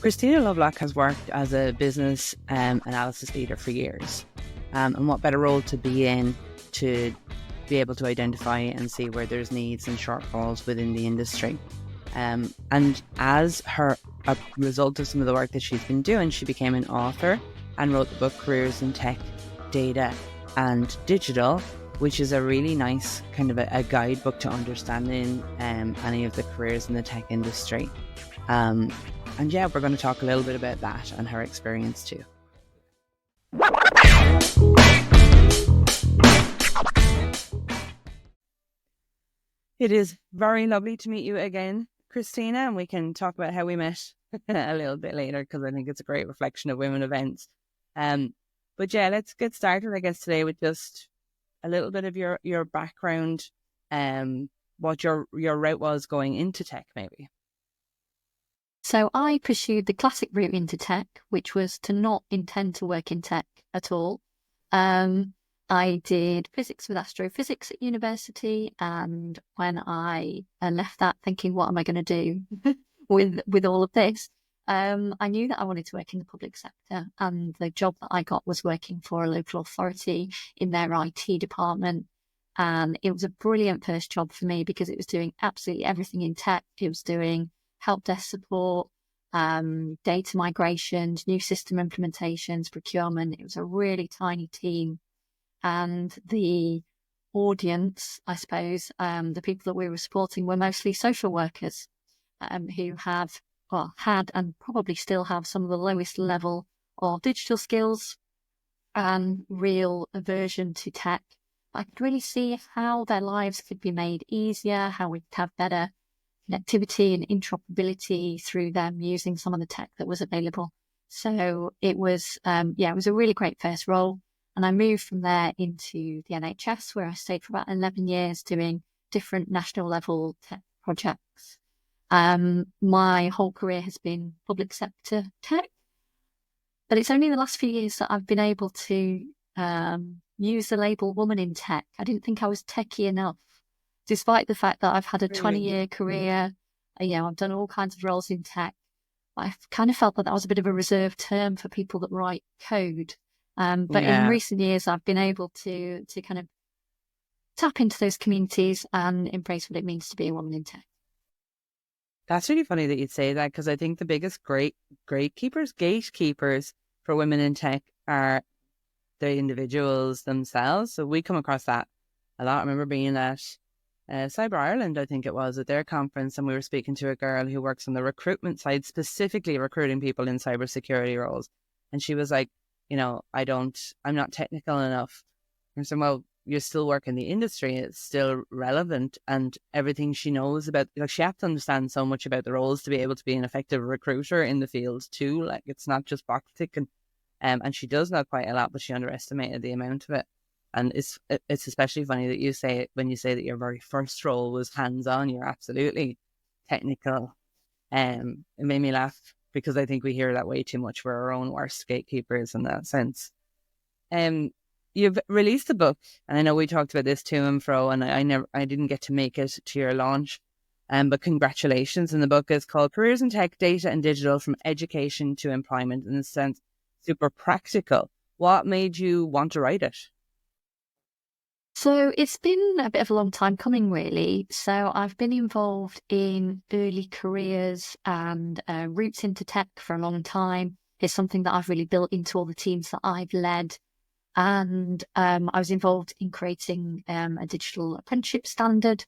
Christina Lovelock has worked as a business analysis leader for years. And what better role to be in to be able to identify and see where there's needs and shortfalls within the industry. And as a result of some of the work that she's been doing, she became an author and wrote the book Careers in Tech, Data and Digital, which is a really nice kind of a guidebook to understanding any of the careers in the tech industry. And yeah, we're going to talk a little bit about that and her experience too. It is very lovely to meet you again, Christina, and we can talk about how we met a little bit later because I think it's a great reflection of women events. But yeah, let's get started, I guess, today with just a little bit of your background, what your route was going into tech, maybe. So I pursued the classic route into tech, which was to not intend to work in tech at all. I did physics with astrophysics at university, and when I left that thinking, what am I going to do with all of this? I knew that I wanted to work in the public sector, and the job that I got was working for a local authority in their IT department. And it was a brilliant first job for me because it was doing absolutely everything in tech. It was doing help desk support, data migrations, new system implementations, procurement. It was a really tiny team. And the audience, I suppose, the people that we were supporting were mostly social workers who had and probably still have some of the lowest level of digital skills and real aversion to tech. I could really see how their lives could be made easier, how we could have better connectivity and interoperability through them using some of the tech that was available. So it was, it was a really great first role. And I moved from there into the NHS, where I stayed for about 11 years doing different national level tech projects. My whole career has been public sector tech, but it's only the last few years that I've been able to use the label woman in tech. I didn't think I was techie enough, despite the fact that I've had a 20-year career. I've done all kinds of roles in tech. I kind of felt that was a bit of a reserved term for people that write code. But in recent years, I've been able to kind of tap into those communities and embrace what it means to be a woman in tech. That's really funny that you'd say that, because I think the biggest gatekeepers for women in tech are the individuals themselves. So we come across that a lot. I remember being at Cyber Ireland, I think it was, at their conference, and we were speaking to a girl who works on the recruitment side, specifically recruiting people in cybersecurity roles. And she was like, I'm not technical enough. And so, well, you still work in the industry. It's still relevant. And everything she knows about, she has to understand so much about the roles to be able to be an effective recruiter in the field too. Like, it's not just box ticking. And she does know quite a lot, but she underestimated the amount of it. And it's especially funny that when you say that your very first role was hands-on, you're absolutely technical. It made me laugh, because I think we hear that way too much. We're our own worst gatekeepers in that sense. You've released a book, and I know we talked about this to and fro, and I didn't get to make it to your launch. But congratulations. And the book is called Careers in Tech, Data and Digital, From Education to Employment. In a sense, super practical. What made you want to write it? So it's been a bit of a long time coming, really. So I've been involved in early careers and routes into tech for a long time. It's something that I've really built into all the teams that I've led. And I was involved in creating a digital apprenticeship standard.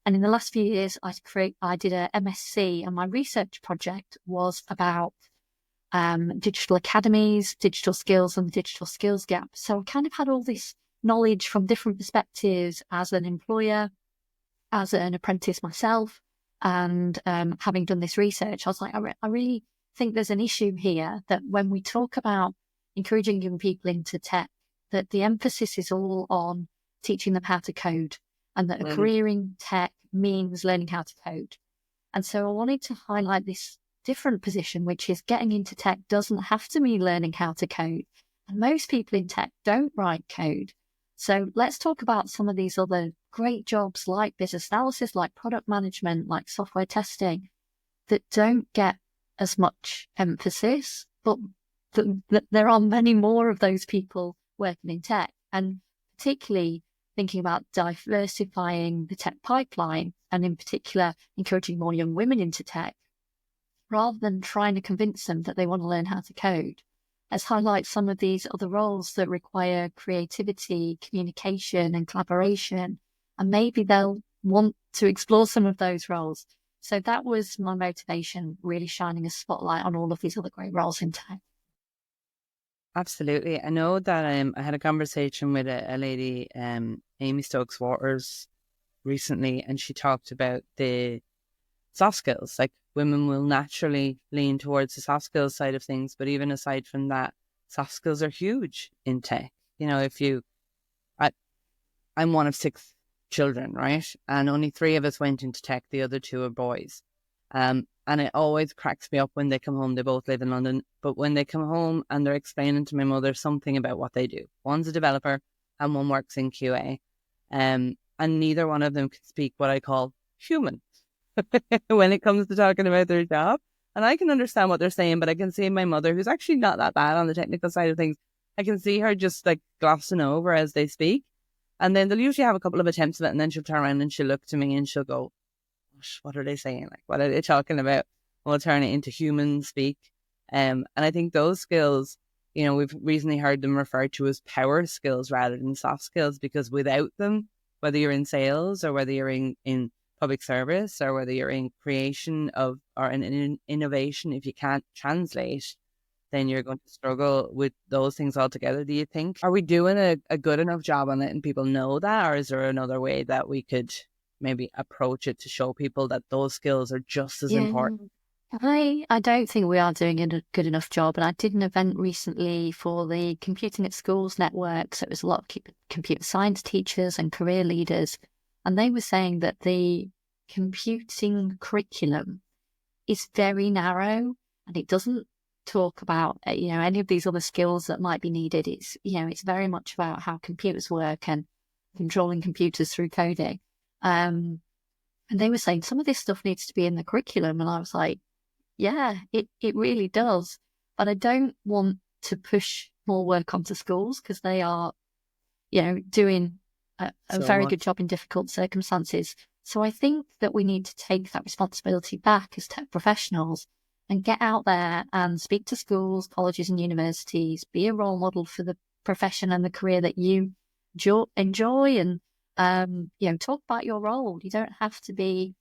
And in the last few years, I did a MSc, and my research project was about digital academies, digital skills, and the digital skills gap. So I kind of had all this knowledge from different perspectives as an employer, as an apprentice myself, and having done this research, I was like, I really think there's an issue here that when we talk about encouraging young people into tech, that the emphasis is all on teaching them how to code, and that a career in tech means learning how to code. And so I wanted to highlight this different position, which is getting into tech doesn't have to mean learning how to code. And most people in tech don't write code. So let's talk about some of these other great jobs like business analysis, like product management, like software testing, that don't get as much emphasis, but there are many more of those people working in tech, and particularly thinking about diversifying the tech pipeline, and in particular encouraging more young women into tech, rather than trying to convince them that they want to learn how to code. Let's highlight some of these other roles that require creativity, communication, and collaboration, and maybe they'll want to explore some of those roles. So that was my motivation, really shining a spotlight on all of these other great roles in tech. Absolutely. I know that I had a conversation with a lady, Amy Stokes Waters, recently, and she talked about the soft skills. Like, women will naturally lean towards the soft skills side of things, but even aside from that, soft skills are huge in tech. You know, I'm one of 6 children, right? And only 3 of us went into tech. The other 2 are boys. And it always cracks me up when they come home. They both live in London, but when they come home and they're explaining to my mother something about what they do. One's a developer and one works in QA. And neither one of them can speak what I call human when it comes to talking about their job. And I can understand what they're saying, but I can see my mother, who's actually not that bad on the technical side of things, I can see her just like glossing over as they speak. And then they'll usually have a couple of attempts of it, and then she'll turn around and she'll look to me and she'll go, what are they saying? Like, what are they talking about? We'll turn it into human speak. And I think those skills, you know, we've recently heard them referred to as power skills rather than soft skills, because without them, whether you're in sales or whether you're in public service or whether you're in creation of or in innovation, if you can't translate, then you're going to struggle with those things altogether. Do you think? Are we doing a good enough job on it and people know that? Or is there another way that we could maybe approach it to show people that those skills are just as important? I don't think we are doing a good enough job. And I did an event recently for the Computing at Schools network. So it was a lot of computer science teachers and career leaders. And they were saying that the computing curriculum is very narrow, and it doesn't talk about, any of these other skills that might be needed. It's very much about how computers work and controlling computers through coding. And they were saying some of this stuff needs to be in the curriculum. And I was like, yeah, it really does. But I don't want to push more work onto schools, because they are, doing a very good job in difficult circumstances. So I think that we need to take that responsibility back as tech professionals and get out there and speak to schools, colleges and universities, be a role model for the profession and the career that you enjoy, and talk about your role. You don't have to be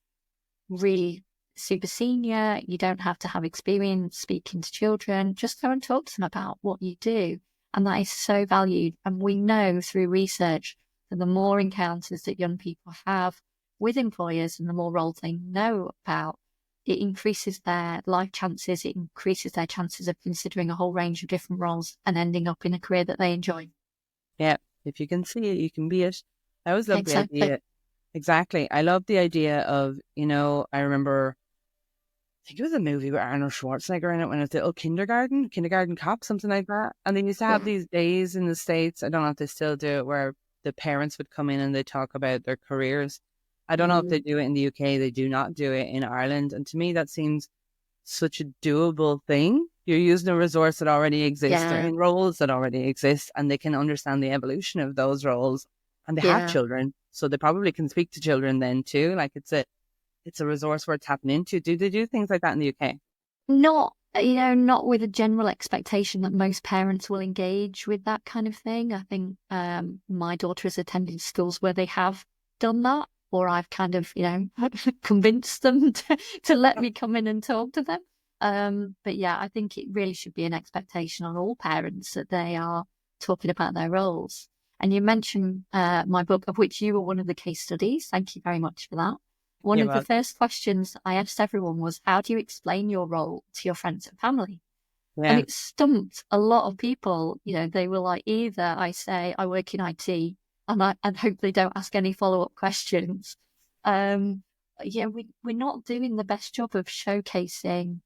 really super senior. You don't have to have experience speaking to children. Just go and talk to them about what you do. And that is so valued. And we know through research that the more encounters that young people have with employers and the more roles they know about, it increases their life chances. It increases their chances of considering a whole range of different roles and ending up in a career that they enjoy. Yeah. If you can see it, you can be it. I always love the Exactly. idea. Exactly. I love the idea of, I remember, I think it was a movie with Arnold Schwarzenegger in it when it was little kindergarten cop, something like that. And they used to have Yeah. these days in the States, I don't know if they still do it, where the parents would come in and they talk about their careers. I don't know if they do it in the UK. They do not do it in Ireland. And to me, that seems such a doable thing. You're using a resource that already exists. They're Yeah. in roles that already exist, and they can understand the evolution of those roles. And they have Yeah. children, so they probably can speak to children then too. Like, it's a resource worth tapping into. Do they do things like that in the UK? Not with a general expectation that most parents will engage with that kind of thing. I think my daughter has attended schools where they have done that, or I've kind of, convinced them to let me come in and talk to them. But yeah, I think it really should be an expectation on all parents that they are talking about their roles. And you mentioned my book, of which you were one of the case studies. Thank you very much for that. One Yeah, of the well, first questions I asked everyone was, how do you explain your role to your friends and family? And yeah, it stumped a lot of people. They were like, either I say I work in IT and hope they don't ask any follow-up questions. We're not doing the best job of showcasing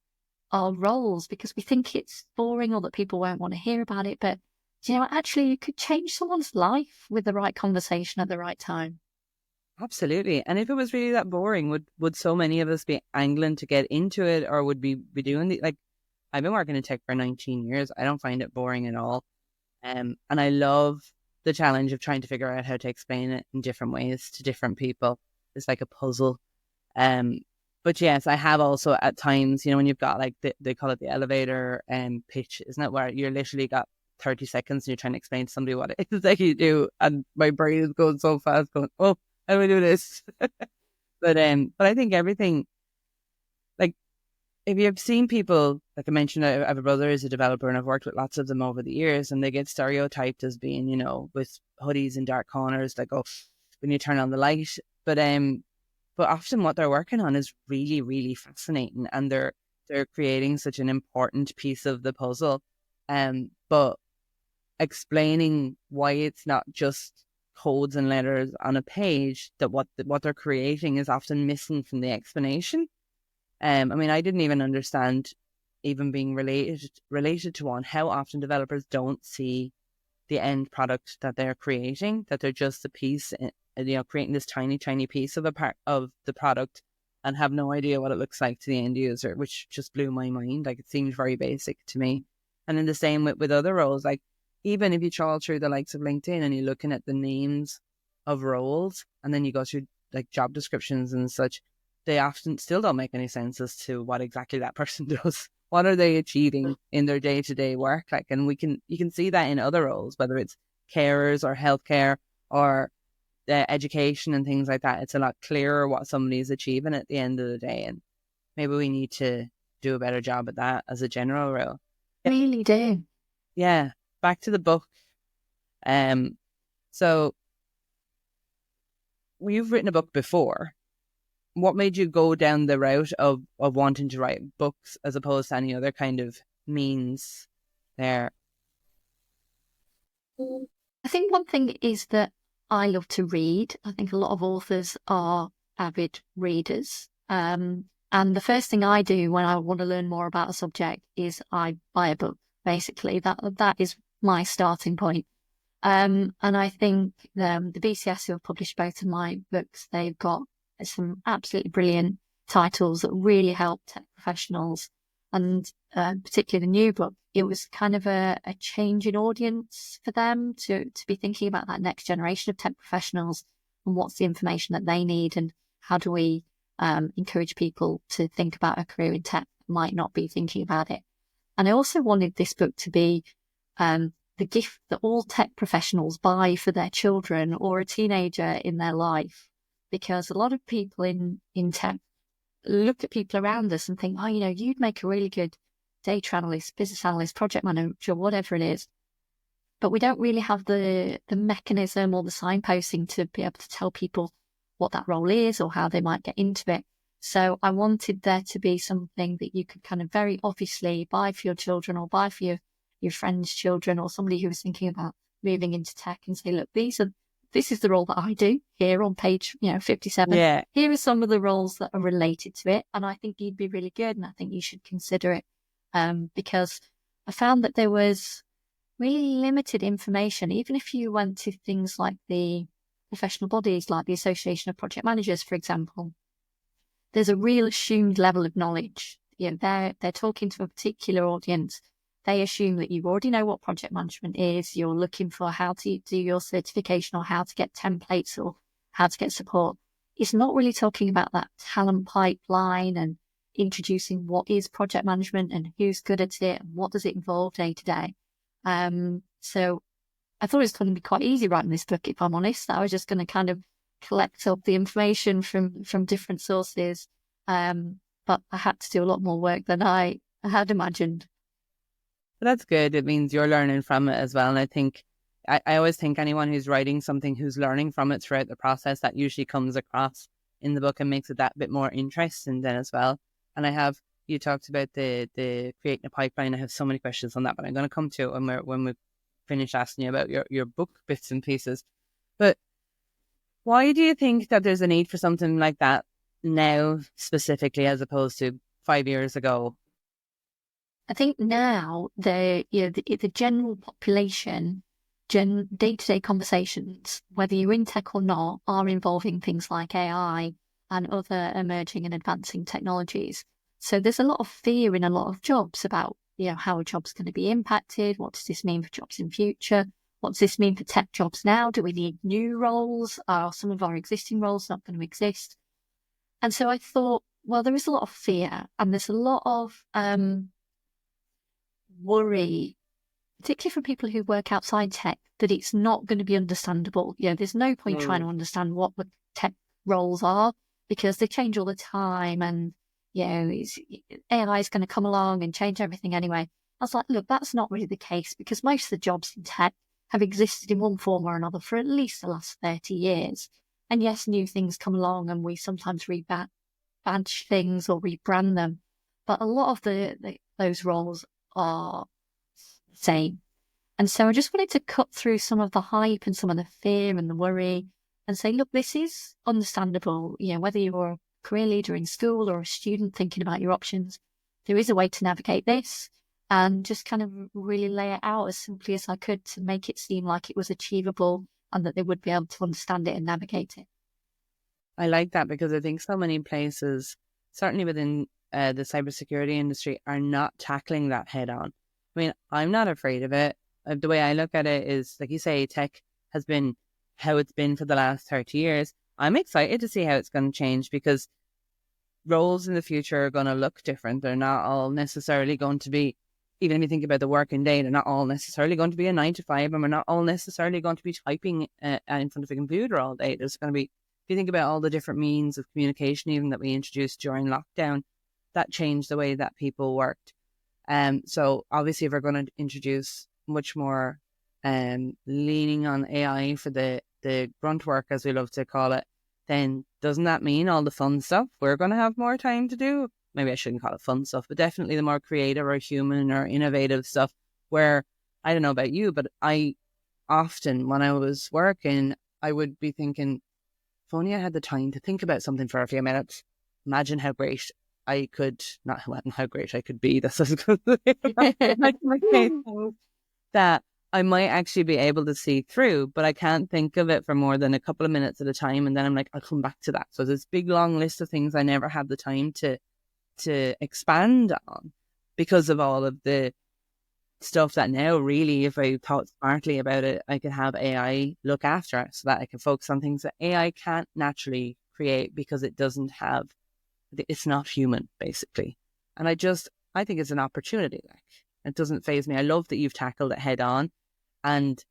our roles because we think it's boring or that people won't want to hear about it. But, actually you could change someone's life with the right conversation at the right time. Absolutely. And if it was really that boring, would so many of us be angling to get into it, or would be doing the like? I've been working in tech for 19 years. I don't find it boring at all. And I love the challenge of trying to figure out how to explain it in different ways to different people. It's like a puzzle. Um, but yes, I have also at times, when you've got like they call it the elevator pitch, isn't it? Where you're literally got 30 seconds and you're trying to explain to somebody what it is that you do, and my brain is going so fast, going, oh, how do I do this? But I think everything, like, if you've seen people, like I mentioned, I have a brother who's a developer, and I've worked with lots of them over the years, and they get stereotyped as being, with hoodies in dark corners, like, oh, when you turn on the light. But often what they're working on is really, really fascinating, and they're creating such an important piece of the puzzle. But explaining why it's not just codes and letters on a page, that what they're creating is often missing from the explanation. I mean, I didn't even understand, even being related to one, how often developers don't see the end product that they're creating, that they're just a piece, creating this tiny, tiny piece of a part of the product, and have no idea what it looks like to the end user, which just blew my mind. Like, it seemed very basic to me. And then the same with other roles, like even if you trawl through the likes of LinkedIn and you're looking at the names of roles, and then you go through like job descriptions and such, they often still don't make any sense as to what exactly that person does. What are they achieving in their day-to-day work? Like, and you can see that in other roles, whether it's carers or healthcare or education and things like that. It's a lot clearer what somebody's achieving at the end of the day. And maybe we need to do a better job at that as a general rule. Really do. Yeah. Back to the book. So you've written a book before. What made you go down the route of wanting to write books as opposed to any other kind of means there? I think one thing is that I love to read. I think a lot of authors are avid readers. And the first thing I do when I want to learn more about a subject is I buy a book, basically. That is my starting point. And I think the BCS, who have published both of my books, they've got some absolutely brilliant titles that really help tech professionals. And particularly the new book, it was kind of a change in audience for them to be thinking about that next generation of tech professionals and what's the information that they need, and how do we encourage people to think about a career in tech that might not be thinking about it. And I also wanted this book to be the gift that all tech professionals buy for their children or a teenager in their life, because a lot of people in tech look at people around us and think, oh, you'd make a really good data analyst, business analyst, project manager, whatever it is. But we don't really have the mechanism or the signposting to be able to tell people what that role is or how they might get into it. So I wanted there to be something that you could kind of very obviously buy for your children, or buy for your friends' children, or somebody who was thinking about moving into tech, and say, look, this is the role that I do here on page 57. Yeah. Here are some of the roles that are related to it, and I think you'd be really good, and I think you should consider it, because I found that there was really limited information. Even if you went to things like the professional bodies, like the Association of Project Managers, for example, there's a real assumed level of knowledge. They're talking to a particular audience. They assume that you already know what project management is. You're looking for how to do your certification, or how to get templates, or how to get support. It's not really talking about that talent pipeline and introducing what is project management and who's good at it and what does it involve day to day. So I thought it was going to be quite easy writing this book, if I'm honest. I was just going to kind of collect up the information from different sources. But I had to do a lot more work than I had imagined. That's good. It means you're learning from it as well. And I think, I always think anyone who's writing something who's learning from it throughout the process, that usually comes across in the book and makes it that bit more interesting then as well. And you talked about the creating a pipeline. I have so many questions on that, but I'm going to come to it when we finish asking you about your book bits and pieces. But why do you think that there's a need for something like that now specifically, as opposed to 5 years ago? I think now the general population day-to-day conversations, whether you're in tech or not, are involving things like AI and other emerging and advancing technologies. So there's a lot of fear in a lot of jobs about, how a job's going to be impacted. What does this mean for jobs in future? What does this mean for tech jobs now? Do we need new roles? Are some of our existing roles not going to exist? And so I thought, well, there is a lot of fear and there's a lot of worry, particularly from people who work outside tech, that it's not going to be understandable. There's no point trying to understand what the tech roles are because they change all the time, and AI is going to come along and change everything anyway. I was like, look, that's not really the case, because most of the jobs in tech have existed in one form or another for at least the last 30 years. And yes, new things come along and we sometimes badge things or rebrand them, but a lot of those roles are the same. And so I just wanted to cut through some of the hype and some of the fear and the worry and say, look, this is understandable. Whether you're a career leader in school or a student thinking about your options, there is a way to navigate this, and just kind of really lay it out as simply as I could to make it seem like it was achievable and that they would be able to understand it and navigate it. I like that, because I think so many places, certainly within the cybersecurity industry, are not tackling that head on. I mean, I'm not afraid of it. The way I look at it is, like you say, tech has been how it's been for the last 30 years. I'm excited to see how it's going to change, because roles in the future are going to look different. They're not all necessarily going to be, even if you think about the working day, they're not all necessarily going to be a 9 to 5, and we're not all necessarily going to be typing in front of a computer all day. There's going to be, if you think about all the different means of communication even that we introduced during lockdown, that changed the way that people worked. So obviously if we're going to introduce much more leaning on AI for the grunt work, as we love to call it, then doesn't that mean all the fun stuff we're going to have more time to do? Maybe I shouldn't call it fun stuff, but definitely the more creative or human or innovative stuff, where, I don't know about you, but I often, when I was working, I would be thinking, if only I had the time to think about something for a few minutes, imagine how great I could, not how great I could be, that's what I was going to say, that I might actually be able to see through, but I can't think of it for more than a couple of minutes at a time. And then I'm like, I'll come back to that. So there's this big, long list of things I never had the time to expand on, because of all of the stuff that now, really, if I thought smartly about it, I could have AI look after it, so that I can focus on things that AI can't naturally create, because it's not human, basically. And I think it's an opportunity. Like, it doesn't faze me. I love that you've tackled it head on and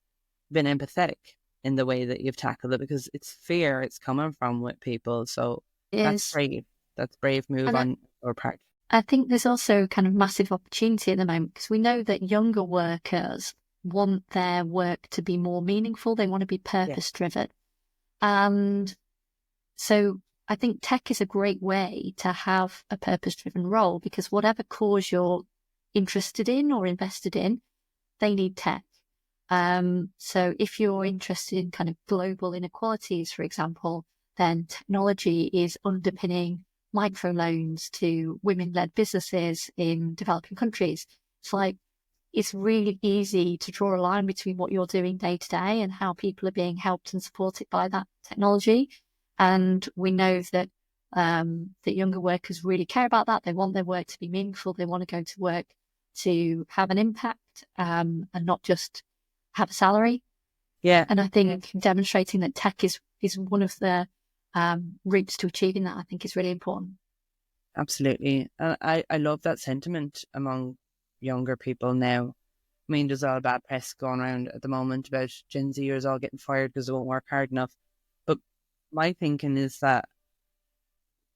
been empathetic in the way that you've tackled it, because it's fear it's coming from with people. So that's brave. That's brave move on your part. I think there's also kind of massive opportunity at the moment, because we know that younger workers want their work to be more meaningful. They want to be purpose driven. And so I think tech is a great way to have a purpose driven role, because whatever cause you're interested in or invested in, they need tech. So if you're interested in kind of global inequalities, for example, then technology is underpinning microloans to women-led businesses in developing countries. It's really easy to draw a line between what you're doing day to day and how people are being helped and supported by that technology. And we know that that younger workers really care about that. They want their work to be meaningful. They want to go to work to have an impact and not just have a salary. Yeah. And I think demonstrating that tech is one of the routes to achieving that, I think, is really important. Absolutely. I love that sentiment among younger people now. I mean, there's all bad press going around at the moment about Gen Zers all getting fired because they won't work hard enough. But my thinking is that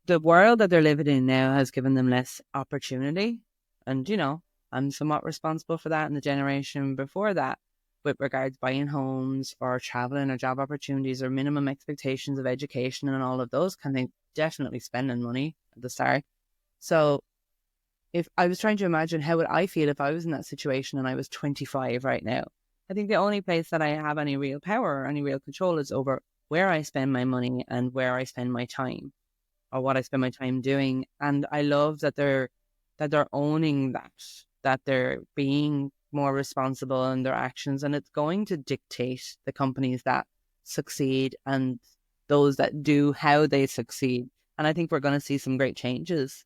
the world that they're living in now has given them less opportunity. And, I'm somewhat responsible for that, and the generation before that, with regards buying homes or traveling or job opportunities or minimum expectations of education and all of those kind of things, definitely spending money at the start. So if I was trying to imagine how would I feel if I was in that situation and I was 25 right now, I think the only place that I have any real power or any real control is over where I spend my money and where I spend my time, or what I spend my time doing. And I love that they're owning that they're being more responsible in their actions, and it's going to dictate the companies that succeed and those that do, how they succeed. And I think we're going to see some great changes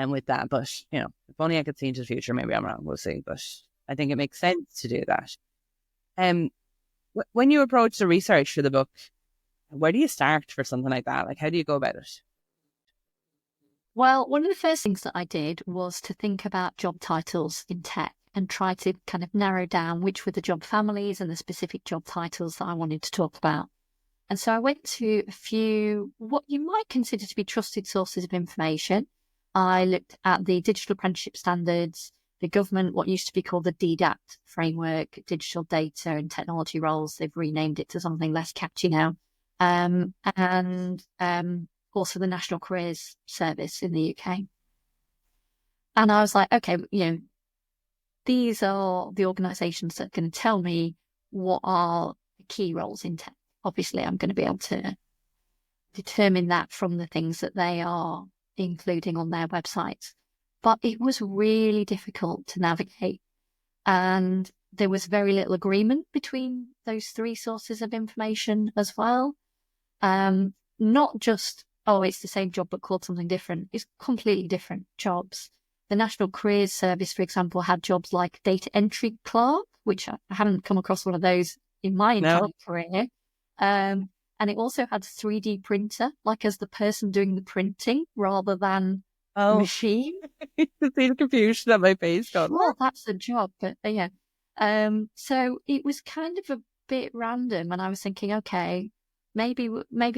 with that. But, if only I could see into the future. Maybe I'm wrong. We'll see. But I think it makes sense to do that. When you approach the research for the book, where do you start for something like that? Like, how do you go about it? Well, one of the first things that I did was to think about job titles in tech and try to kind of narrow down which were the job families and the specific job titles that I wanted to talk about. And so I went to a few what you might consider to be trusted sources of information. I looked at the digital apprenticeship standards, the government, what used to be called the DDAT framework, digital data and technology roles. They've renamed it to something less catchy now. And also the National Careers Service in the UK. And I was like, okay, these are the organisations that are going to tell me what are the key roles in tech. Obviously, I'm going to be able to determine that from the things that they are including on their websites. But it was really difficult to navigate. And there was very little agreement between those three sources of information as well. Not just, it's the same job but called something different. It's completely different jobs. The National Careers Service, for example, had jobs like data entry clerk, which I haven't come across one of those in my entire career. And it also had 3D printer, like as the person doing the printing rather than machine. You can see the confusion on my face. Well, that's a job, but yeah. So it was kind of a bit random, and I was thinking, okay, maybe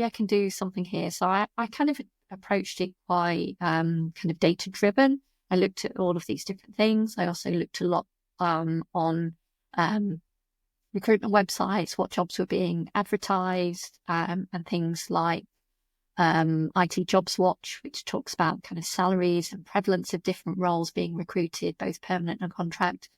I can do something here. So I kind of approached it quite kind of data driven. I looked at all of these different things. I also looked a lot on recruitment websites, what jobs were being advertised, and things like IT Jobs Watch, which talks about kind of salaries and prevalence of different roles being recruited, both permanent and contract.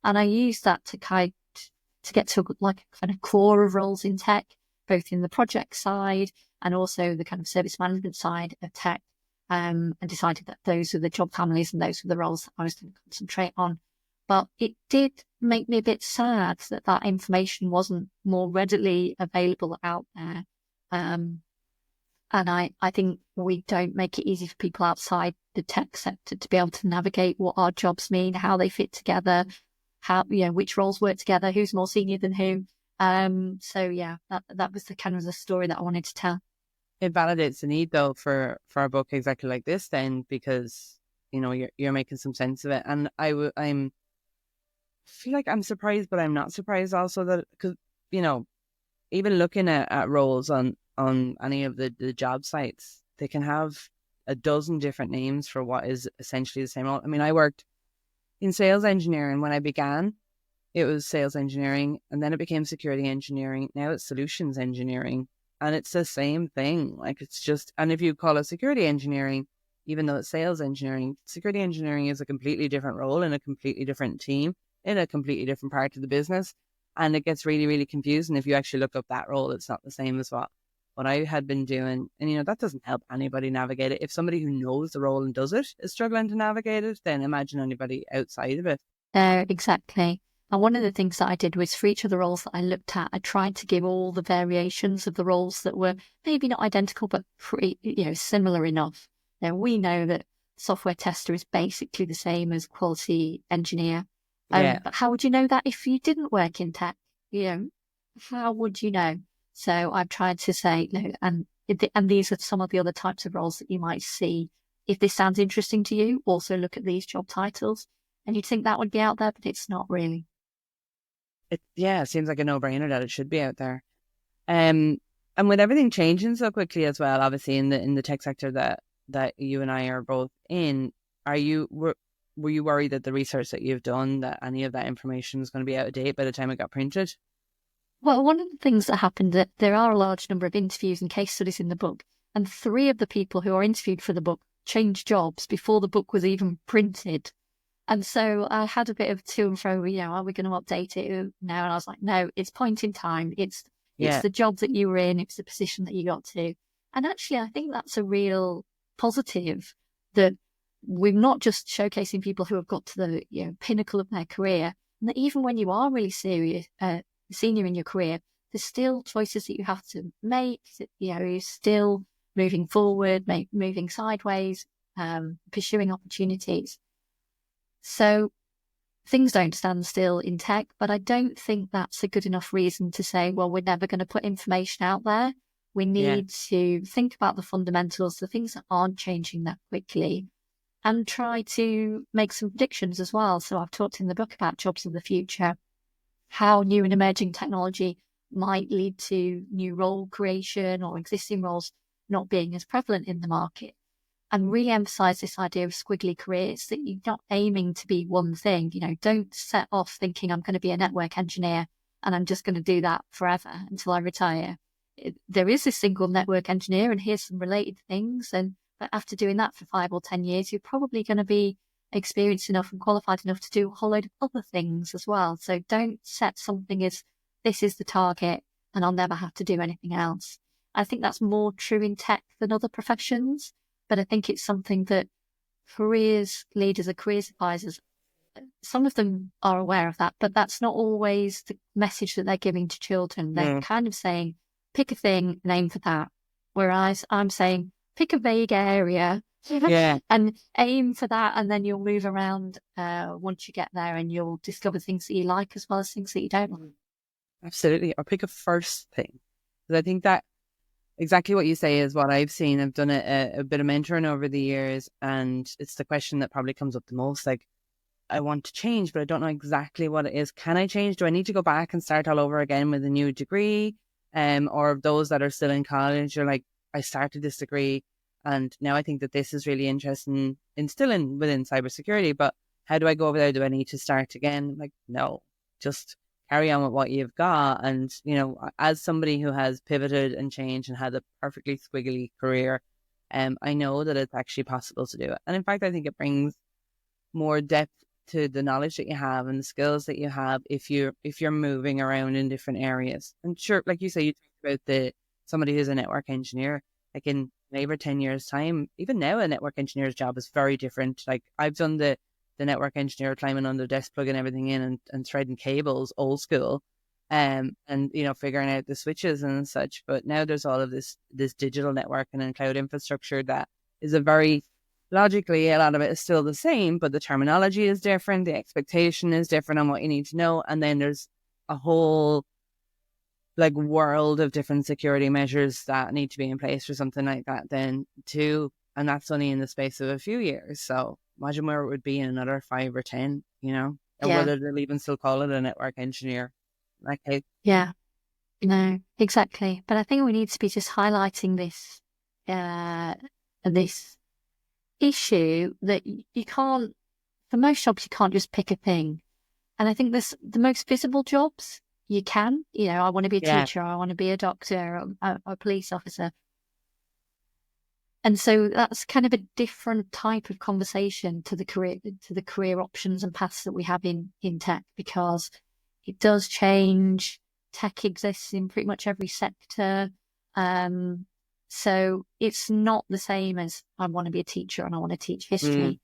And I used that to get to like a kind of core of roles in tech, both in the project side and also the kind of service management side of tech, and decided that those are the job families and those are the roles that I was going to concentrate on. But it did make me a bit sad that information wasn't more readily available out there. And I think we don't make it easy for people outside the tech sector to be able to navigate what our jobs mean, how they fit together, how, which roles work together, who's more senior than who. So yeah, that was the kind of the story that I wanted to tell. It validates the need though for a book exactly like this then, because you're making some sense of it. And I feel like I'm surprised, but I'm not surprised also that, because even looking at roles on any of the job sites, they can have a dozen different names for what is essentially the same role. I mean, I worked in sales engineering when I began. It was sales engineering, and then it became security engineering. Now it's solutions engineering, and it's the same thing. Like, it's just, and if you call it security engineering, even though it's sales engineering, security engineering is a completely different role in a completely different team in a completely different part of the business. And it gets really, really confusing if you actually look up that role. It's not the same as what I had been doing. And, that doesn't help anybody navigate it. If somebody who knows the role and does it is struggling to navigate it, then imagine anybody outside of it. Exactly. And one of the things that I did was for each of the roles that I looked at, I tried to give all the variations of the roles that were maybe not identical, but pretty, similar enough. Now, we know that software tester is basically the same as quality engineer. But how would you know that if you didn't work in tech? How would you know? So I've tried to say, and these are some of the other types of roles that you might see. If this sounds interesting to you, also look at these job titles. And you'd think that would be out there, but it's not really. It seems like a no-brainer that it should be out there. And with everything changing so quickly as well, obviously in the tech sector that you and I are both in, were you worried that the research that you've done, that any of that information is going to be out of date by the time it got printed? Well, one of the things that happened, that there are a large number of interviews and case studies in the book, and 3 of the people who are interviewed for the book changed jobs before the book was even printed. And so I had a bit of to and fro, are we going to update it now? And I was like, no, it's point in time. It's the job that you were in. It's the position that you got to. And actually, I think that's a real positive, that we're not just showcasing people who have got to the pinnacle of their career, that even when you are really serious, senior in your career, there's still choices that you have to make. You're still moving forward, moving sideways, pursuing opportunities. So things don't stand still in tech, but I don't think that's a good enough reason to say, well, we're never going to put information out there. We need to think about the fundamentals, the things that aren't changing that quickly, and try to make some predictions as well. So I've talked in the book about jobs of the future, how new and emerging technology might lead to new role creation or existing roles not being as prevalent in the market, and really emphasize this idea of squiggly careers, that you're not aiming to be one thing. Don't set off thinking I'm going to be a network engineer and I'm just going to do that forever until I retire. There is a single network engineer and here's some related things. But after doing that for 5 or 10 years, you're probably going to be experienced enough and qualified enough to do a whole load of other things as well. So don't set something as this is the target and I'll never have to do anything else. I think that's more true in tech than other professions, but I think it's something that careers leaders or careers advisors, some of them are aware of that, but that's not always the message that they're giving to children. They're kind of saying, pick a thing and aim for that. Whereas I'm saying, pick a vague area and aim for that, and then you'll move around once you get there, and you'll discover things that you like as well as things that you don't like. Absolutely. Or pick a first thing. Because I think that exactly what you say is what I've seen. I've done a bit of mentoring over the years, and it's the question that probably comes up the most. Like, I want to change, but I don't know exactly what it is. Can I change? Do I need to go back and start all over again with a new degree? Or those that are still in college, you're like, I started this degree and now I think that this is really interesting and still within cybersecurity, but how do I go over there? Do I need to start again? Like, no, just carry on with what you've got. And, as somebody who has pivoted and changed and had a perfectly squiggly career, I know that it's actually possible to do it. And in fact, I think it brings more depth to the knowledge that you have and the skills that you have if you're moving around in different areas. And sure, like you say, you talk about somebody who's a network engineer, like in maybe 10 years time, even now a network engineer's job is very different. Like I've done the network engineer climbing under the desk, plugging everything in and threading cables, old school, and figuring out the switches and such. But now there's all of this digital networking and cloud infrastructure that is logically, a lot of it is still the same, but the terminology is different. The expectation is different on what you need to know. And then there's a whole world of different security measures that need to be in place for something like that then too. And that's only in the space of a few years. So imagine where it would be in another 5 or 10, or whether they'll even still call it a network engineer. Okay. Yeah, no, exactly. But I think we need to be just highlighting this issue that you can't, for most jobs, you can't just pick a thing. And I think the most visible jobs you can, I want to be a teacher, I want to be a doctor, a police officer. And so that's kind of a different type of conversation to the career options and paths that we have in tech, because it does change. Tech exists in pretty much every sector. So it's not the same as I want to be a teacher and I want to teach history.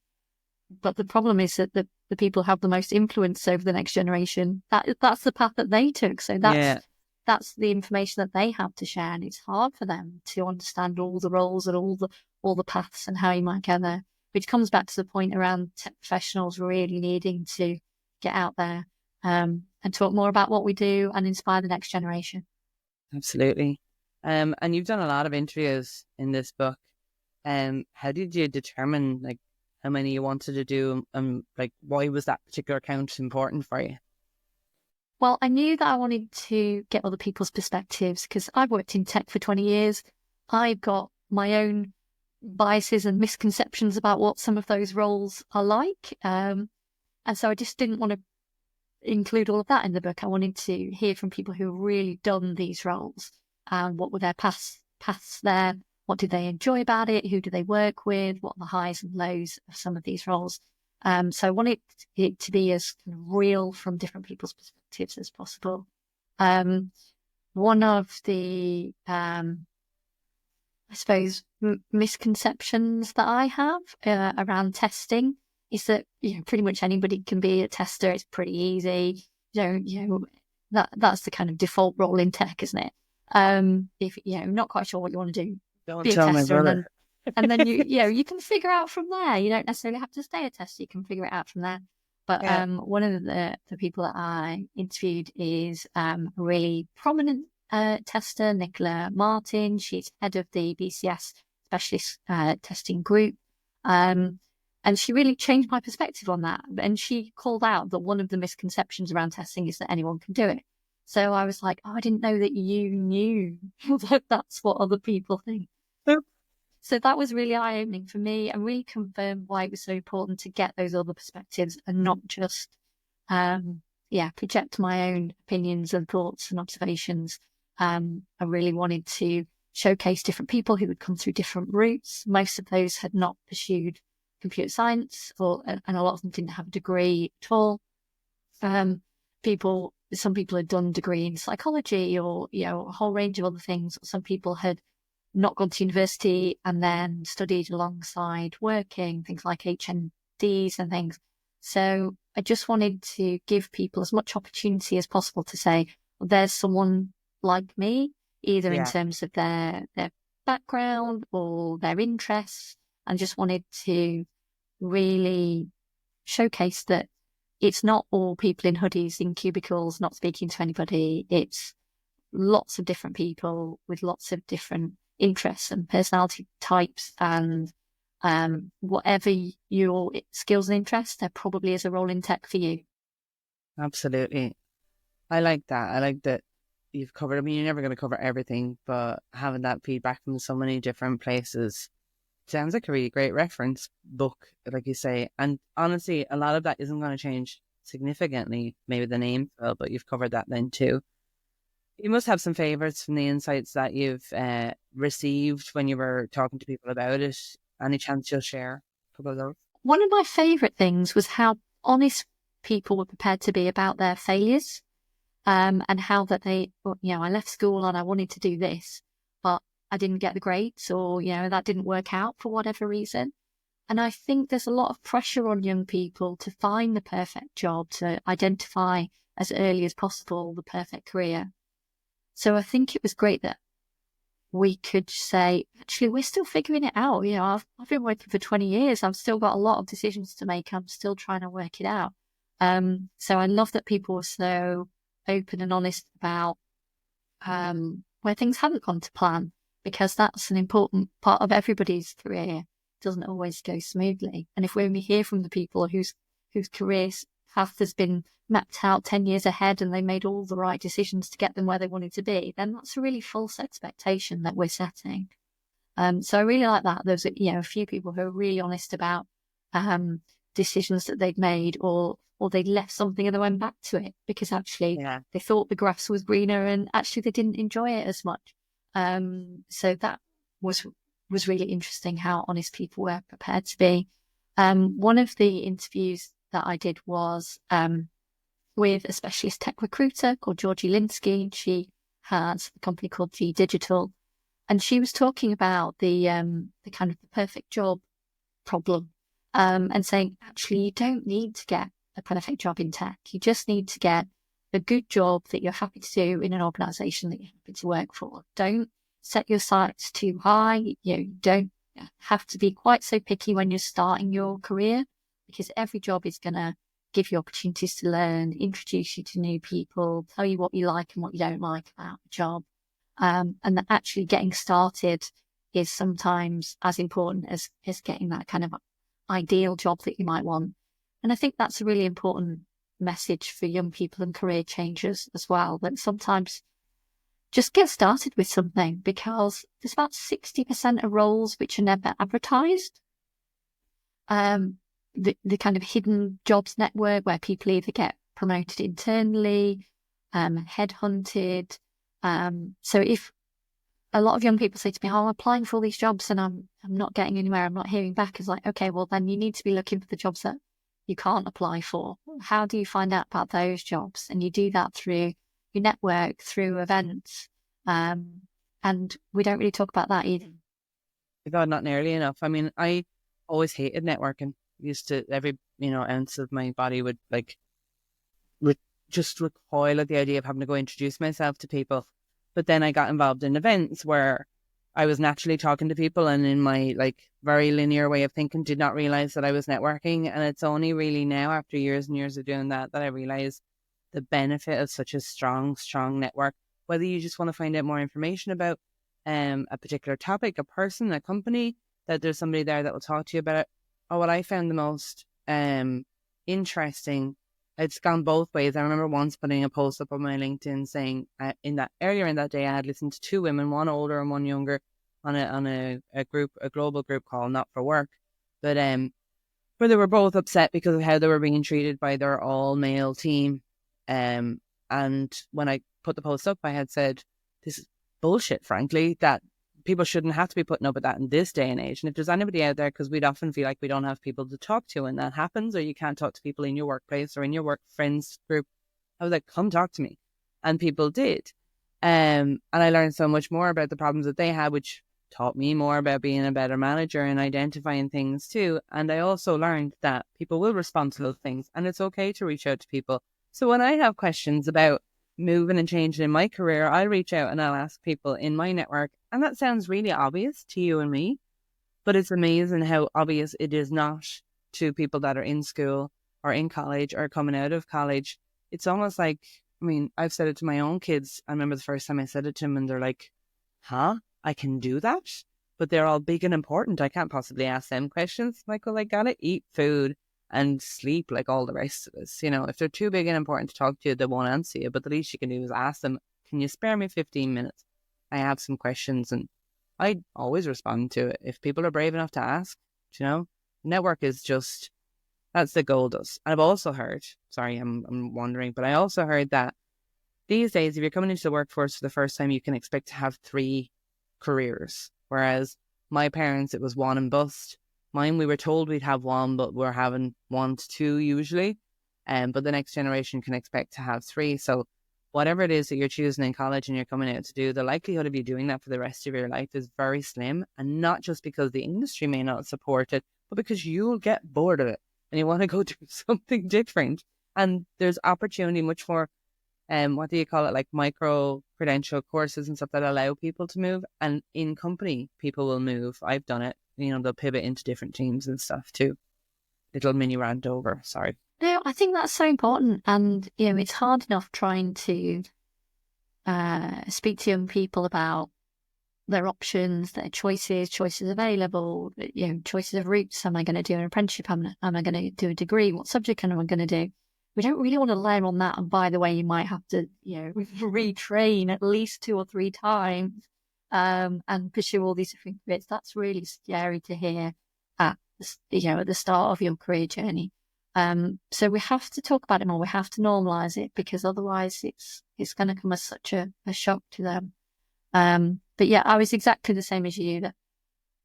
But the problem is that the people who have the most influence over the next generation, that's the path that they took. So that's the information that they have to share. And it's hard for them to understand all the roles and all the paths and how you might get there, which comes back to the point around tech professionals really needing to get out there and talk more about what we do and inspire the next generation. Absolutely. And you've done a lot of interviews in this book. How did you determine how many you wanted to do, and why was that particular account important for you? Well, I knew that I wanted to get other people's perspectives because I've worked in tech for 20 years. I've got my own biases and misconceptions about what some of those roles are like. And so I just didn't want to include all of that in the book. I wanted to hear from people who have really done these roles and what were their paths there. What did they enjoy about it? Who do they work with? What are the highs and lows of some of these roles? So I wanted it to be as kind of real from different people's perspectives as possible. One of the, I suppose, misconceptions that I have around testing is that, pretty much anybody can be a tester. It's pretty easy. That's the kind of default role in tech, isn't it? If not quite sure what you want to do, Don't be a tell my tester, brother. and then you can figure out from there. You don't necessarily have to stay a tester. You can figure it out from there. But Yeah. one of the people that I interviewed is a really prominent tester, Nicola Martin. She's head of the BCS specialist testing group. And she really changed my perspective on that. And she called out that one of the misconceptions around testing is that anyone can do it. So I was like, I didn't know that you knew that that's what other people think. So that was really eye-opening for me and really confirmed why it was so important to get those other perspectives and not just, project my own opinions and thoughts and observations. I really wanted to showcase different people who had come through different routes. Most of those had not pursued computer science, and a lot of them didn't have a degree at all. Some people had done a degree in psychology or, a whole range of other things. Some people had not gone to university and then studied alongside working, things like HNDs and things. So I just wanted to give people as much opportunity as possible to say, well, there's someone like me, either in terms of their background or their interests, and just wanted to really showcase that it's not all people in hoodies in cubicles not speaking to anybody. It's lots of different people with lots of different interests and personality types, and whatever your skills and interests, there probably is a role in tech for you. Absolutely. I like that. I like that you've covered, I mean, you're never going to cover everything, but having that feedback from so many different places sounds like a really great reference book, like you say. And honestly, a lot of that isn't going to change significantly. Maybe the name will, but you've covered that then too. You must have some favorites from the insights that you've received when you were talking to people about it. Any chance you'll share a couple of those? One of my favorite things was how honest people were prepared to be about their failures, and how that I left school and I wanted to do this, but I didn't get the grades, or, that didn't work out for whatever reason. And I think there's a lot of pressure on young people to find the perfect job, to identify as early as possible the perfect career. So I think it was great that we could say, actually, we're still figuring it out. I've been working for 20 years. I've still got a lot of decisions to make. I'm still trying to work it out. So I love that people were so open and honest about where things haven't gone to plan, because that's an important part of everybody's career. It doesn't always go smoothly. And if we only hear from the people whose careers path has been mapped out 10 years ahead and they made all the right decisions to get them where they wanted to be, then that's a really false expectation that we're setting. So I really like that. There's a few people who are really honest about decisions that they'd made, or they'd left something and they went back to it because actually they thought the grass was greener and actually they didn't enjoy it as much. So that was really interesting, how honest people were prepared to be. One of the interviews that I did was with a specialist tech recruiter called Georgie Linsky. She has a company called G Digital, and she was talking about the kind of the perfect job problem, and saying, actually, you don't need to get a perfect job in tech. You just need to get a good job that you're happy to do in an organisation that you're happy to work for. Don't set your sights too high. You don't have to be quite so picky when you're starting your career, because every job is going to give you opportunities to learn, introduce you to new people, tell you what you like and what you don't like about the job. And that actually getting started is sometimes as important as getting that kind of ideal job that you might want. And I think that's a really important message for young people and career changers as well, that sometimes just get started with something, because there's about 60% of roles which are never advertised. The kind of hidden jobs network where people either get promoted internally, headhunted. So if a lot of young people say to me, I'm applying for all these jobs and I'm not getting anywhere, I'm not hearing back, it's like, okay, well then you need to be looking for the jobs that you can't apply for. How do you find out about those jobs? And you do that through your network, through events. And we don't really talk about that either. God, not nearly enough. I mean, I always hated networking. used to, every, ounce of my body would like re- just recoil at the idea of having to go introduce myself to people. But then I got involved in events where I was naturally talking to people, and in my like very linear way of thinking, did not realize that I was networking. And it's only really now, after years and years of doing that, that I realize the benefit of such a strong, strong network. Whether you just want to find out more information about a particular topic, a person, a company, that there's somebody there that will talk to you about it. Or what I found the most interesting, it's gone both ways. I remember once putting a post up on my LinkedIn saying earlier in that day, I had listened to two women, one older and one younger, on a global group call, Not for Work, but where they were both upset because of how they were being treated by their all male team. And when I put the post up, I had said, this is bullshit, frankly, that people shouldn't have to be putting up with that in this day and age. And if there's anybody out there, because we'd often feel like we don't have people to talk to when that happens, or you can't talk to people in your workplace or in your work friends group, I was like, come talk to me. And people did. And I learned so much more about the problems that they had, which taught me more about being a better manager and identifying things too. And I also learned that people will respond to those things, and it's okay to reach out to people. So when I have questions about moving and changing in my career, I'll reach out and I'll ask people in my network. And that sounds really obvious to you and me, but it's amazing how obvious it is not to people that are in school or in college or coming out of college. It's almost like, I mean, I've said it to my own kids. I remember the first time I said it to them and they're like, huh? I can do that? But they're all big and important. I can't possibly ask them questions. Michael, I gotta eat food and sleep like all the rest of us. If they're too big and important to talk to you, they won't answer you. But the least you can do is ask them, can you spare me 15 minutes? I have some questions, and I always respond to it. If people are brave enough to ask, network is just, that's the gold dust. And I've also heard, sorry, I'm wandering, but I also heard that these days, if you're coming into the workforce for the first time, you can expect to have 3 careers. Whereas my parents, it was one and bust. Mine, we were told we'd have one, but we're having 1 to 2 usually. But the next generation can expect to have 3. So whatever it is that you're choosing in college and you're coming out to do, the likelihood of you doing that for the rest of your life is very slim. And not just because the industry may not support it, but because you'll get bored of it and you want to go do something different. And there's opportunity much more, what do you call it, like micro credential courses and stuff that allow people to move. And in company, people will move. I've done it. They'll pivot into different teams and stuff too. Little mini rant over, sorry. No, I think that's so important. And, it's hard enough trying to speak to young people about their options, their choices available, choices of routes. Am I going to do an apprenticeship? Am I going to do a degree? What subject am I going to do? We don't really want to learn on that. And by the way, you might have to, retrain at least 2 or 3 times and pursue all these different bits. That's really scary to hear at the start of your career journey. So we have to talk about it more. We have to normalize it, because otherwise it's going to come as such a shock to them. But yeah, I was exactly the same as you. That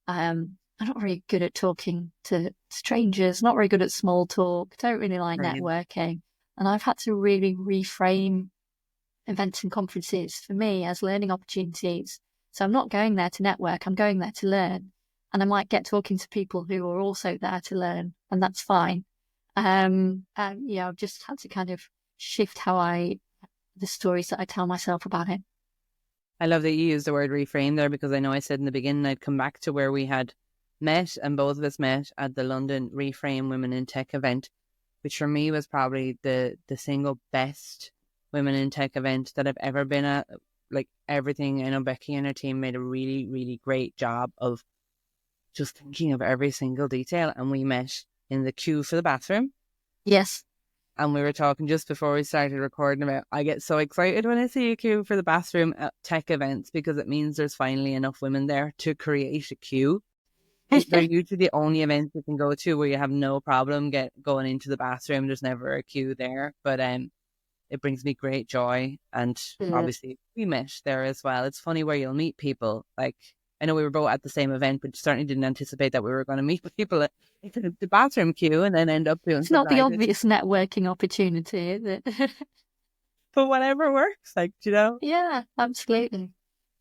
I'm not very good at talking to strangers, not very good at small talk, don't really like networking. And I've had to really reframe events and conferences for me as learning opportunities. So I'm not going there to network, I'm going there to learn. And I might get talking to people who are also there to learn, and that's fine. I've just had to kind of shift the stories that I tell myself about it. I love that you used the word reframe there, because I know I said in the beginning I'd come back to where we had met, and both of us met at the London Reframe Women in Tech event, which for me was probably the single best Women in Tech event that I've ever been at. Like everything, I know Becky and her team made a really, really great job of just thinking of every single detail. And we met in the queue for the bathroom. Yes. And we were talking just before we started recording about, I get so excited when I see a queue for the bathroom at tech events, because it means there's finally enough women there to create a queue. They're usually the only events you can go to where you have no problem going into the bathroom. There's never a queue there, but it brings me great joy. And obviously we met there as well. It's funny where you'll meet people. Like, I know we were both at the same event, but certainly didn't anticipate that we were going to meet people at the bathroom queue and then end up doing. It's not the obvious networking opportunity, is it? But whatever works, Yeah, absolutely.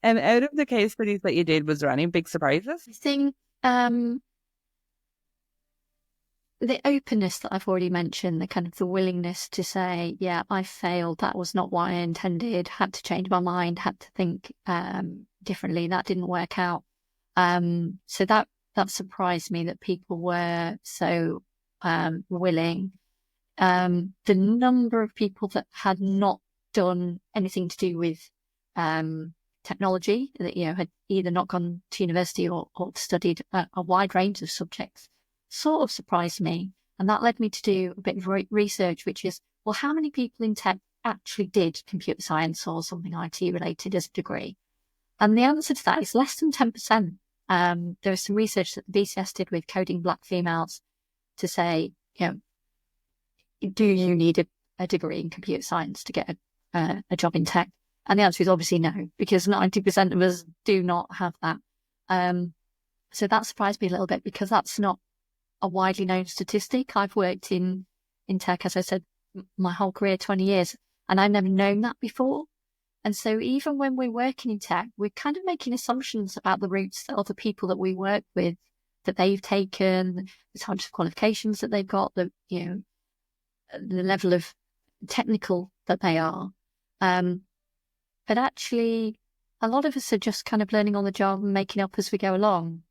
And out of the case studies that you did, was there any big surprises? I think the openness that I've already mentioned, the kind of the willingness to say, yeah, I failed, that was not what I intended, had to change my mind, had to think differently, that didn't work out. So that surprised me that people were so willing. The number of people that had not done anything to do with technology, that had either not gone to university or studied a wide range of subjects, sort of surprised me. And that led me to do a bit of research, which is, well, how many people in tech actually did computer science or something IT related as a degree? And the answer to that is less than 10%. There was some research that the BCS did with coding Black females to say, do you need a degree in computer science to get a job in tech? And the answer is obviously no, because 90% of us do not have that. So that surprised me a little bit, because that's not a widely known statistic. I've worked in tech, as I said, my whole career, 20 years, and I've never known that before. And so even when we're working in tech, we're kind of making assumptions about the routes that other people that we work with, that they've taken, the types of qualifications that they've got, the level of technical that they are. But actually, a lot of us are just kind of learning on the job and making up as we go along.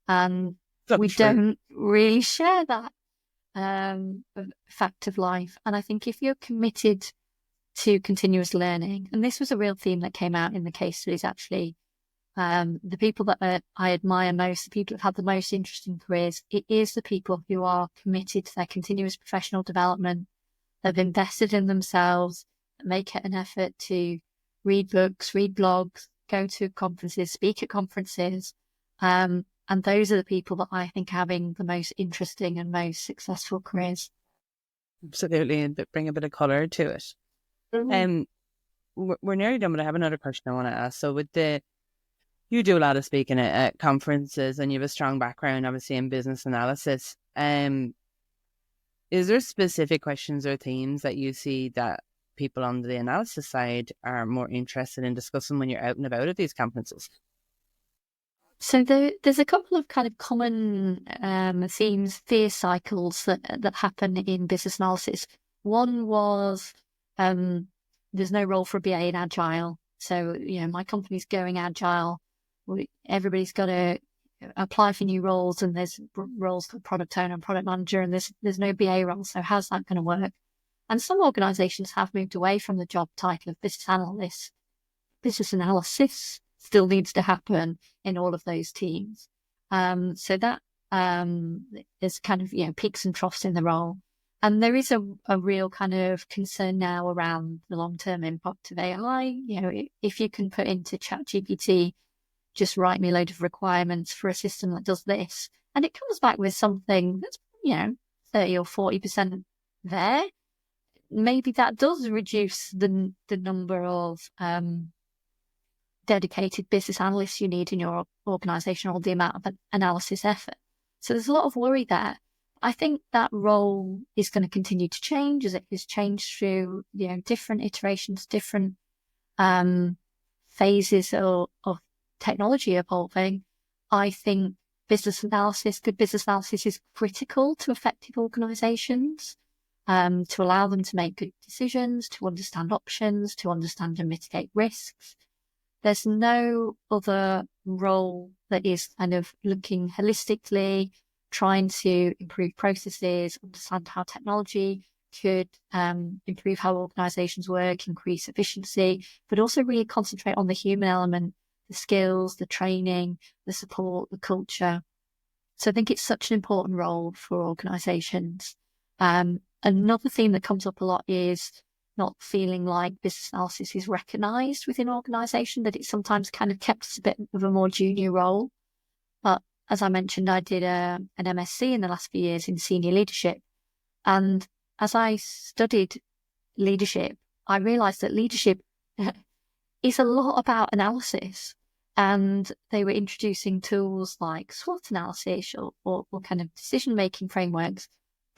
And we don't really share that fact of life. And I think if you're committed to continuous learning, and this was a real theme that came out in the case studies, actually, the people that I admire most, the people who've had the most interesting careers, it is the people who are committed to their continuous professional development, they've invested in themselves, make it an effort to read books, read blogs, go to conferences, speak at conferences. And those are the people that I think are having the most interesting and most successful careers. Absolutely, and bring a bit of colour to it. Mm-hmm. We're nearly done, but I have another question I want to ask. So you do a lot of speaking at conferences, and you have a strong background, obviously, in business analysis. Is there specific questions or themes that you see that people on the analysis side are more interested in discussing when you're out and about at these conferences? So there's a couple of kind of common themes, fear cycles that happen in business analysis. One was there's no role for a BA in Agile. So, my company's going Agile. Everybody's got to apply for new roles, and there's roles called product owner and product manager, and there's no BA role. So how's that going to work? And some organizations have moved away from the job title of business analyst. Business analysis still needs to happen in all of those teams. So that is kind of, peaks and troughs in the role. And there is a real kind of concern now around the long-term impact of AI. If you can put into ChatGPT, just write me a load of requirements for a system that does this, and it comes back with something that's, 30 or 40% there, maybe that does reduce the number of dedicated business analysts you need in your organization, or the amount of analysis effort. So there's a lot of worry there. I think that role is going to continue to change, as it has changed through different iterations, different phases of technology evolving. I think good business analysis is critical to effective organizations, to allow them to make good decisions, to understand options, to understand and mitigate risks. There's no other role that is kind of looking holistically, trying to improve processes, understand how technology could improve how organizations work, increase efficiency, but also really concentrate on the human element, the skills, the training, the support, the culture. So I think it's such an important role for organizations. Another theme that comes up a lot is not feeling like business analysis is recognized within an organization, that it's sometimes kind of kept as a bit of a more junior role. But as I mentioned, I did an MSc in the last few years in senior leadership. And as I studied leadership, I realized that leadership is a lot about analysis. And they were introducing tools like SWOT analysis or kind of decision-making frameworks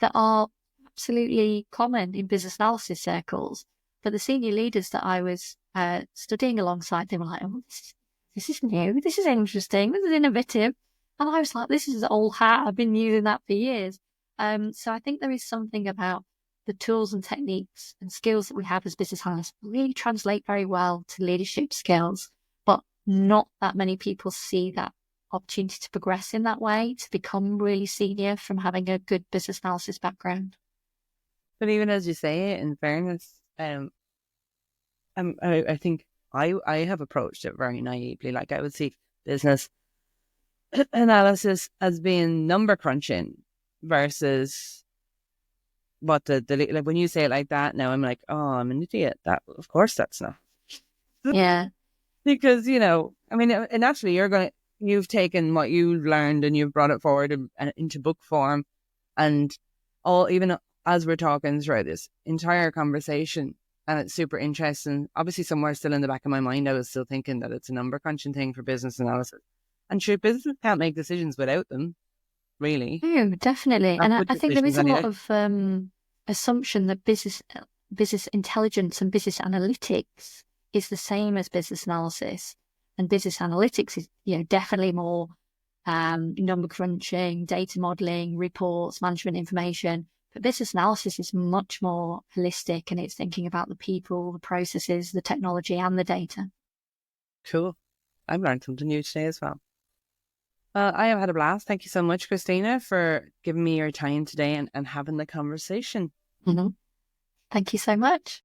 that are absolutely common in business analysis circles. But the senior leaders that I was studying alongside, they were like, oh, this is new, this is interesting, this is innovative. And I was like, this is old hat, I've been using that for years. So I think there is something about the tools and techniques and skills that we have as business analysts really translate very well to leadership skills, but not that many people see that opportunity to progress in that way, to become really senior from having a good business analysis background. But even as you say it, in fairness, I think I have approached it very naively. Like, I would see business analysis as being number crunching versus what the like, when you say it like that now, I'm like, oh, I'm an idiot. That, of course, that's not. Yeah. Because, I mean, and naturally you've taken what you learned and you've brought it forward into book form, and even as we're talking throughout this entire conversation, and it's super interesting. Obviously, somewhere still in the back of my mind, I was still thinking that it's a number crunching thing for business analysis. And sure, business can't make decisions without them, really. Oh, definitely. Not And good I think there is decisions, a lot anyway. of assumption that business intelligence and business analytics is the same as business analysis. And business analytics is, definitely more number crunching, data modeling, reports, management information. But business analysis is much more holistic, and it's thinking about the people, the processes, the technology, and the data. Cool. I've learned something new today as well. Well, I have had a blast. Thank you so much, Christina, for giving me your time today and having the conversation. Mm-hmm. Thank you so much.